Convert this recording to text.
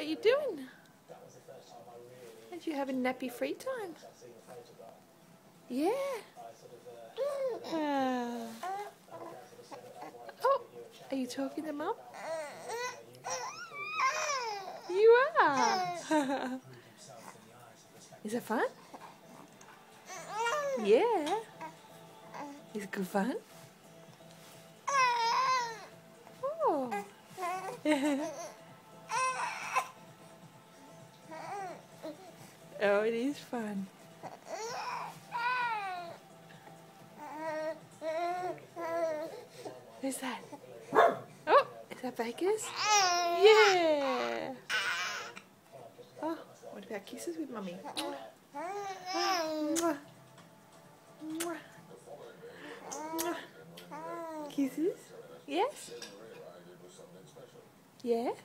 you doing? And you having nappy free time? Yeah. Oh, are you talking to Mum? You are. Is it fun? Yeah. Is it good fun? Oh. Oh, it is fun. Who's that? Oh, is that Bakers? Yeah. Oh, what about kisses with Mummy? Mwah. Mwah. Mwah. Kisses? Yes? Yes?